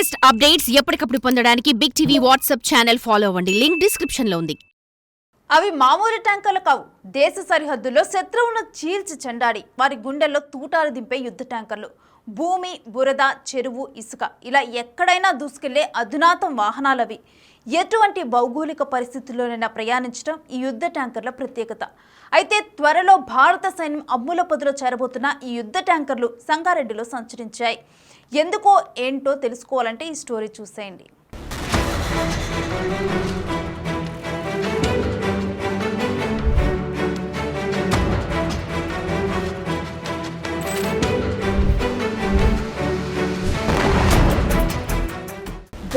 Latest updates ఎప్పటికప్పుడు పొందడానికి Big TV WhatsApp channel follow అవ్వండి. లింక్ డిస్క్రిప్షన్ లో ఉంది. అవి మామూలు ట్యాంకర్లు కావు. దేశ సరిహద్దుల్లో శత్రువును చీల్చి చెండాడి వారి గుండెల్లో తూటాలు దింపే యుద్ధ ట్యాంకర్లు. భూమి, బురద, చెరువు, ఇసుక ఇలా ఎక్కడైనా దూసుకెళ్లే అధునాతం వాహనాలవి. ఎటువంటి భౌగోళిక పరిస్థితుల్లోనైనా ప్రయాణించడం ఈ యుద్ధ ట్యాంకర్ల ప్రత్యేకత. అయితే త్వరలో భారత సైన్యం అమ్ముల పొదిలో చేరబోతున్న ఈ యుద్ధ ట్యాంకర్లు సంగారెడ్డిలో సంచరించాయి. ఎందుకో ఏంటో తెలుసుకోవాలంటే ఈ స్టోరీ చూసేయండి.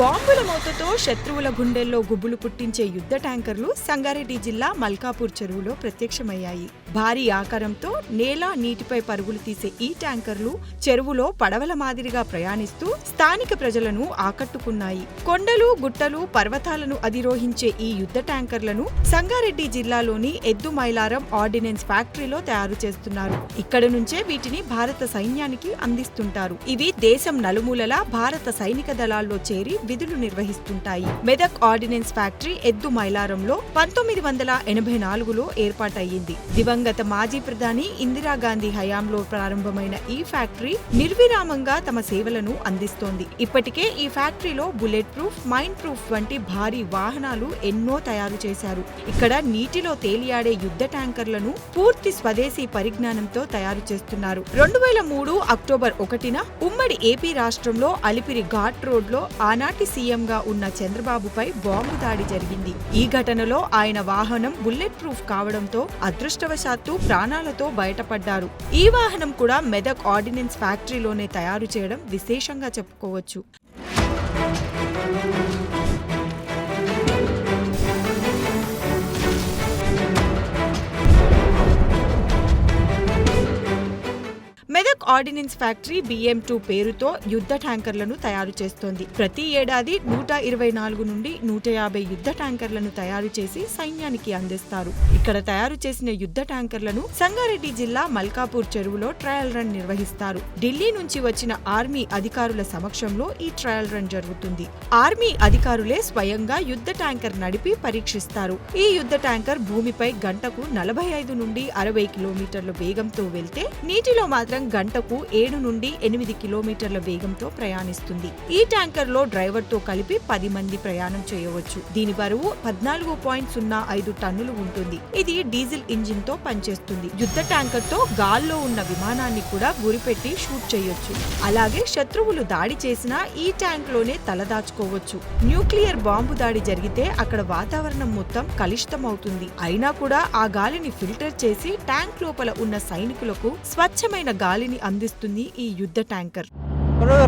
బాంబుల మోతతో శత్రువుల గుండెల్లో గుబులు పుట్టించే యుద్ధ ట్యాంకర్లు సంగారెడ్డి జిల్లా మల్కాపూర్ చెరువులో ప్రత్యక్షమయ్యాయి. భారీ ఆకారంతో నేల, నీటిపై పరుగులు తీసే ఈ ట్యాంకర్లు చెరువులో పడవల మాదిరిగా ప్రయాణిస్తూ స్థానిక ప్రజలను ఆకట్టుకున్నాయి. కొండలు, గుట్టలు, పర్వతాలను అధిరోహించే ఈ యుద్ధ ట్యాంకర్లను సంగారెడ్డి జిల్లాలోని ఎద్దు మైలారం ఆర్డినెన్స్ ఫ్యాక్టరీలో తయారు చేస్తున్నారు. ఇక్కడ నుంచే వీటిని భారత సైన్యానికి అందిస్తుంటారు. ఇవి దేశం నలుమూలలా భారత సైనిక దళాల్లో చేరి విధులు నిర్వహిస్తుంటాయి. మెదక్ ఆర్డినెన్స్ ఫ్యాక్టరీ ఎద్దు మైలారంలో 1984లో ఏర్పాటయ్యింది. దివంగత మాజీ ప్రధాని ఇందిరాగాంధీ హయాంలో ప్రారంభమైన ఈ ఫ్యాక్టరీ నిర్విరామంగా తమ సేవలను అందిస్తోంది. ఇప్పటికే ఈ ఫ్యాక్టరీలో బుల్లెట్ ప్రూఫ్, మైన్ ప్రూఫ్ వంటి భారీ వాహనాలు ఎన్నో తయారు చేశారు. ఇక్కడ నీటిలో తేలియాడే యుద్ధ ట్యాంకర్లను పూర్తి స్వదేశీ పరిజ్ఞానంతో తయారు చేస్తున్నారు. 2003 అక్టోబర్ 1న ఉమ్మడి ఏపీ రాష్ట్రంలో అలిపిరి ఘాట్ రోడ్ లో ఆనాటి సీఎంగా ఉన్న చంద్రబాబుపై బాంబు దాడి జరిగింది. ఈ ఘటనలో ఆయన వాహనం బుల్లెట్ ప్రూఫ్ కావడంతో అదృష్టవశాత్తు ప్రాణాలతో బయటపడ్డారు. ఈ వాహనం కూడా మెదక్ ఆర్డినెన్స్ ఫ్యాక్టరీలోనే తయారు చేయడం విశేషంగా చెప్పుకోవచ్చు. మెదక్ ఆర్డినెన్స్ ఫ్యాక్టరీ BM2 పేరుతో యుద్ధ ట్యాంకర్లను తయారు చేస్తోంది. ప్రతి ఏడాది 124 నుండి 150 యుద్ధ ట్యాంకర్లను తయారు చేసి సైన్యానికి అందిస్తారు. ఇక్కడ తయారు చేసిన యుద్ధ ట్యాంకర్లను సంగారెడ్డి జిల్లా మల్కాపూర్ చెరువులో ట్రయల్ రన్ నిర్వహిస్తారు. ఢిల్లీ నుంచి వచ్చిన ఆర్మీ అధికారుల సమక్షంలో ఈ ట్రయల్ రన్ జరుగుతుంది. ఆర్మీ అధికారులే స్వయంగా యుద్ధ ట్యాంకర్ నడిపి పరీక్షిస్తారు. ఈ యుద్ధ ట్యాంకర్ భూమిపై గంటకు 45 నుండి 60 కిలోమీటర్ల వేగంతో వెళ్తే నీటిలో మాత్రం గంటకు 7 నుండి 8 కిలోమీటర్ల వేగంతో ప్రయాణిస్తుంది. ఈ ట్యాంకర్ లో డ్రైవర్ తో కలిపి 10 మంది ప్రయాణం చేయవచ్చు. దీని బరువు 14.05 టన్నులు ఉంటుంది. ఇది డీజిల్ ఇంజిన్ తో పనిచేస్తుంది. యుద్ధ ట్యాంకర్ తో గాల్లో ఉన్న విమానాన్ని కూడా గురిపెట్టి షూట్ చేయొచ్చు. అలాగే శత్రువులు దాడి చేసినా ఈ ట్యాంక్ లోనే తలదాచుకోవచ్చు. న్యూక్లియర్ బాంబు దాడి జరిగితే అక్కడ వాతావరణం మొత్తం కలుషితమవుతుంది. అయినా కూడా ఆ గాలిని ఫిల్టర్ చేసి ట్యాంక్ లోపల ఉన్న సైనికులకు స్వచ్ఛమైన గాలిని అందిస్తుంది ఈ యుద్ధ ట్యాంకర్.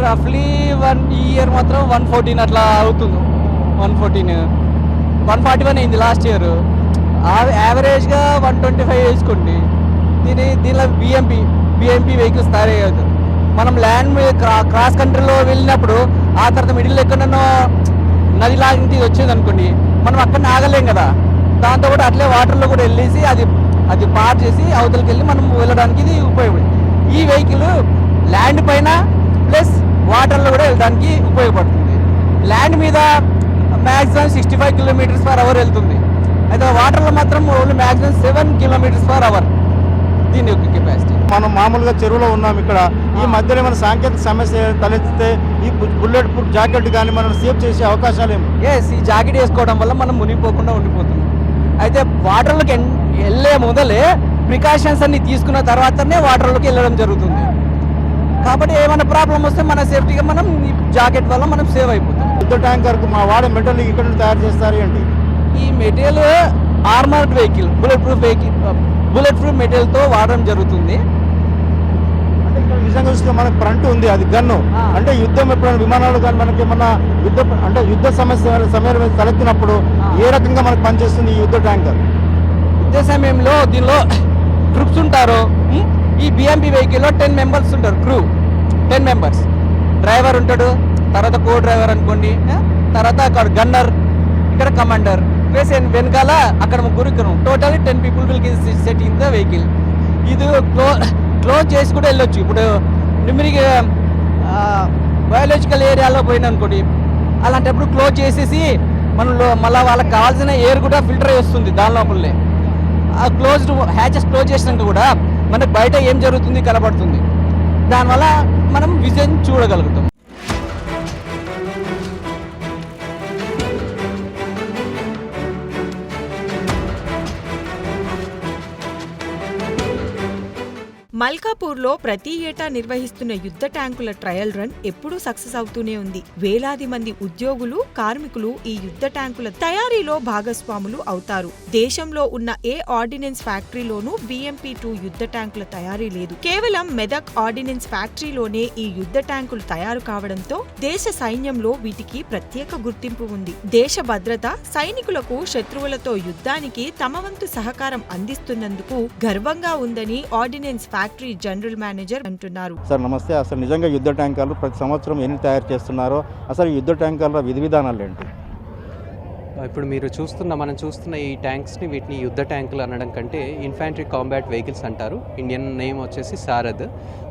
రఫ్లీ 1 ఇయర్ మాత్రం 114 అట్లా అవుతుంది. 141 అయింది లాస్ట్ ఇయర్. యావరేజ్గా 125 వేసుకోండి. దీనిలో బిఎంపీ వెహికల్స్ తయారయ్యేది. మనం ల్యాండ్ మీద క్రాస్ కంట్రీలో వెళ్ళినప్పుడు ఆ తర్వాత మిడిల్ ఎక్కడనో నది లాంటి వచ్చేది అనుకోండి, మనం అక్కడ ఆగలేం కదా. దాంతో కూడా అట్లే వాటర్లో కూడా వెళ్ళేసి అది పార్ చేసి అవతలకి వెళ్ళి మనం వెళ్ళడానికి ఇది ఉపయోగపడుతుంది. ఈ వెహికల్ ల్యాండ్ పైన ప్లస్ వాటర్లో కూడా వెళ్ళడానికి ఉపయోగపడుతుంది. ల్యాండ్ మీద మ్యాక్సిమం 65 km/h వెళ్తుంది. అయితే వాటర్లో మాత్రం ఓన్లీ మ్యాక్సిమం 7 km/h దీని యొక్క కెపాసిటీ. మనం మామూలుగా చెరువులో ఉన్నాం. ఇక్కడ ఈ మధ్యలో మన సాంకేతిక సమస్య తలెత్తితే ఈ బుల్లెట్ ప్రూఫ్ జాకెట్ కానీ మనం సేవ్ చేసే అవకాశాలు ఏమి? ఈ జాకెట్ వేసుకోవడం వల్ల మనం మునిగిపోకుండా ఉండిపోతున్నాం. అయితే వాటర్లోకి వెళ్ళే మొదలే ప్రికాషన్స్ అన్ని తీసుకున్న తర్వాతనే వాటర్లోకి వెళ్ళడం జరుగుతుంది. కాబట్టి ఏమైనా ప్రాబ్లం వస్తే మన సేఫ్టీగా మనం ఈ జాకెట్ వల్ల మనం సేవ్ అయిపోతాం. యుద్ధ ట్యాంకర్కు మా వాడే మెటీరియల్ ఇక్కడ తయారు చేస్తారు ఏంటి? ఈ material armoured vehicle bulletproof మెటీరియల్తో వాడడం జరుగుతుంది. అంటే ఇక్కడ నిజంగా చూస్తే మనకు ఫ్రంట్ ఉంది, అది గన్ను. అంటే యుద్ధం ఎప్పుడైనా విమానాలు కానీ మనకి ఏమన్నా యుద్ధ సమయం తలెత్తినప్పుడు ఏ రకంగా మనకు పనిచేస్తుంది ఈ యుద్ధ ట్యాంకర్? యుద్ధ సమయంలో దీనిలో ట్రూప్స్ ఉంటారు. ఈ బిఎంపీ వెహికల్లో 10 మెంబర్స్ ఉంటారు. Crew 10 members. డ్రైవర్ ఉంటాడు, తర్వాత కో డ్రైవర్ అనుకోండి, తర్వాత అక్కడ గన్నర్, ఇక్కడ కమాండర్ ప్లస్ వెనకాల అక్కడ ముగ్గురు. Total 10 people will set in the vehicle. ఇది క్లోజ్ చేసి కూడా వెళ్ళొచ్చు. ఇప్పుడు నిమిరికి బయాలజికల్ ఏరియాలో పోయిందనుకోండి, అలాంటప్పుడు క్లోజ్ చేసేసి మనం మళ్ళీ వాళ్ళకి కావాల్సిన ఎయిర్ కూడా ఫిల్టర్ వస్తుంది దాని లోపలనే. ఆ క్లోజ్డ్ హ్యాచెస్ క్లోజ్ చేసినాక కూడా మనకు బయట ఏం జరుగుతుంది కనబడుతుంది. దానివల్ల మనం విజన్ చూడగలుగుతాం. మల్కాపూర్లో ప్రతి ఏటా నిర్వహిస్తున్న యుద్ధ ట్యాంకుల ట్రయల్ రన్ ఎప్పుడూ సక్సెస్ అవుతూనే ఉంది. వేలాది మంది ఉద్యోగులు, కార్మికులు ఈ యుద్ధ ట్యాంకుల తయారీలో భాగస్వాములు అవుతారు. దేశంలో ఉన్న ఏ ఆర్డినెన్స్ ఫ్యాక్టరీలోనూ BMP-2 యుద్ధ ట్యాంకుల తయారీ లేదు. కేవలం మెదక్ ఆర్డినెన్స్ ఫ్యాక్టరీలోనే ఈ యుద్ధ ట్యాంకులు తయారు కావడంతో దేశ సైన్యంలో వీటికి ప్రత్యేక గుర్తింపు ఉంది. దేశ భద్రత, సైనికులకు శత్రువులతో యుద్ధానికి తమ వంతు సహకారం అందిస్తున్నందుకు గర్వంగా ఉందని ఆర్డినెన్స్ ఫ్యాక్టరీ జనరల్ మేనేజర్ అంటున్నారు. సార్ నమస్తే. అసలు నిజంగా యుద్ధ ట్యాంకర్లు ప్రతి సంవత్సరం ఎన్ని తయారు చేస్తున్నారో, అసలు యుద్ధ ట్యాంకర్ల విధి విధానాలు ఏంటి? ఇప్పుడు మనం చూస్తున్న ఈ ట్యాంక్స్ని వీటిని యుద్ధ ట్యాంకులు అనడం కంటే ఇన్ఫాంట్రీ కాంబాట్ వెహికల్స్ అంటారు. ఇండియన్ నేమ్ వచ్చేసి సారథ్.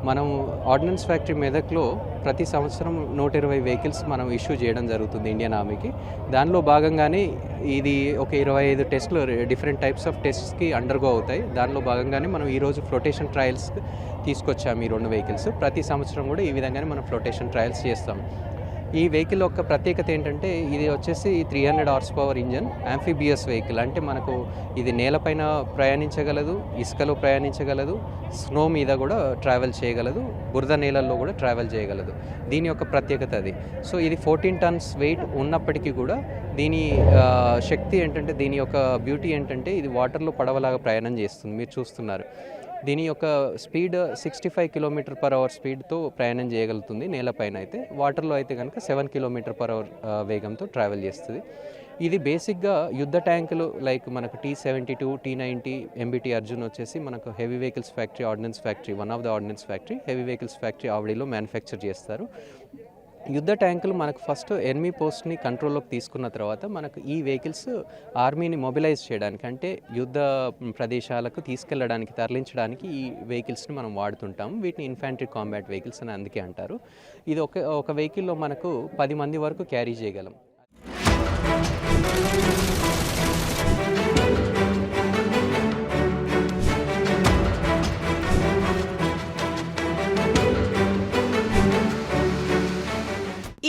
మనం ఆర్డినెన్స్ ఫ్యాక్టరీ మెదక్లో ప్రతి సంవత్సరం 120 వెహికల్స్ మనం ఇష్యూ చేయడం జరుగుతుంది ఇండియన్ ఆర్మీకి. దానిలో భాగంగానే ఇది ఒక 25 టెస్ట్లు, డిఫరెంట్ టైప్స్ ఆఫ్ టెస్ట్స్కి అండర్గో అవుతాయి. దానిలో భాగంగానే మనం ఈరోజు ఫ్లోటేషన్ ట్రయల్స్ తీసుకొచ్చాము ఈ 2 వెహికల్స్. ప్రతి సంవత్సరం కూడా ఈ విధంగానే మనం ఫ్లోటేషన్ ట్రయల్స్ చేస్తాం. ఈ వెహికల్ యొక్క ప్రత్యేకత ఏంటంటే ఇది వచ్చేసి 300 horse power engine, amphibious vehicle. అంటే మనకు ఇది నేలపైన ప్రయాణించగలదు, ఇసుకలో ప్రయాణించగలదు, స్నో మీద కూడా ట్రావెల్ చేయగలదు, బురద నేలల్లో కూడా ట్రావెల్ చేయగలదు. దీని యొక్క ప్రత్యేకత అది. సో ఇది 14 టన్స్ వెయిట్ ఉన్నప్పటికీ కూడా దీని శక్తి ఏంటంటే, దీని యొక్క బ్యూటీ ఏంటంటే ఇది వాటర్లో పడవలాగా ప్రయాణం చేస్తుంది. మీరు చూస్తున్నారు దీని యొక్క స్పీడ్ 65 km/h స్పీడ్తో ప్రయాణం చేయగలుగుతుంది నేలపైన. అయితే వాటర్లో అయితే కనుక 7 km/h వేగంతో ట్రావెల్ చేస్తుంది. ఇది బేసిక్గా యుద్ధ ట్యాంకులు లైక్ మనకు T-72, T-90, MBT అర్జున్ వచ్చేసి మనకు heavy vehicles factory, ordnance factory, one of the ordnance factory, heavy vehicles factory ఆవిడలో మ్యానుఫ్యాక్చర్ చేస్తారు. యుద్ధ ట్యాంకులు మనకు ఫస్ట్ ఎనిమీ పోస్ట్ని కంట్రోల్లోకి తీసుకున్న తర్వాత మనకు ఈ వెహికల్స్ ఆర్మీని మొబిలైజ్ చేయడానికి, అంటే యుద్ధ ప్రదేశాలకు తీసుకెళ్ళడానికి, తరలించడానికి ఈ వెహికల్స్ని మనం వాడుతుంటాము. వీటిని ఇన్ఫాంట్రీ కాంబాట్ వెహికల్స్ అని అందుకే అంటారు. ఇది ఒక వెహికల్లో మనకు 10 మంది వరకు క్యారీ చేయగలం.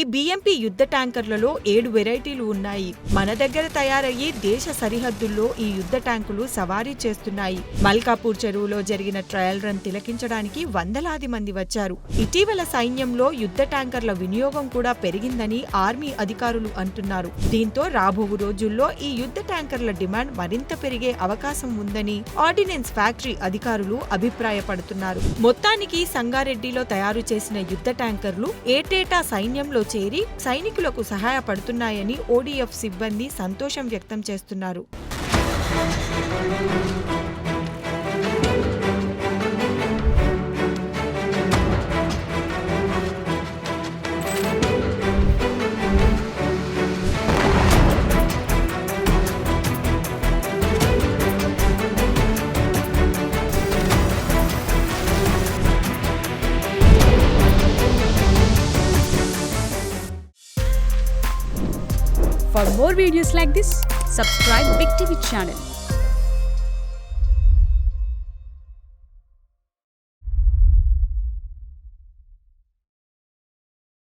ఈ BMP యుద్ధ ట్యాంకర్లలో 7 వెరైటీలు ఉన్నాయి. మన దగ్గర తయారయ్యి దేశ సరిహద్దుల్లో ఈ యుద్ధ ట్యాంకులు సవారీ చేస్తున్నాయి. మల్కాపూర్ చెరువులో జరిగిన ట్రయల్ రన్ తిలకించడానికి వందలాది మంది వచ్చారు. ఇటీవల సైన్యంలో యుద్ధ ట్యాంకర్ల వినియోగం కూడా పెరిగిందని ఆర్మీ అధికారులు అంటున్నారు. దీంతో రాబో రోజుల్లో ఈ యుద్ధ ట్యాంకర్ల డిమాండ్ మరింత పెరిగే అవకాశం ఉందని ఆర్డినెన్స్ ఫ్యాక్టరీ అధికారులు అభిప్రాయపడుతున్నారు. మొత్తానికి సంగారెడ్డిలో తయారు చేసిన యుద్ధ ట్యాంకర్లు ఏటేటా సైన్యంలో చేరి సైనికులకు సహాయపడుతున్నాయని ODF సిబ్బంది సంతోషం వ్యక్తం చేస్తున్నారు. For more videos like this, subscribe Big TV channel.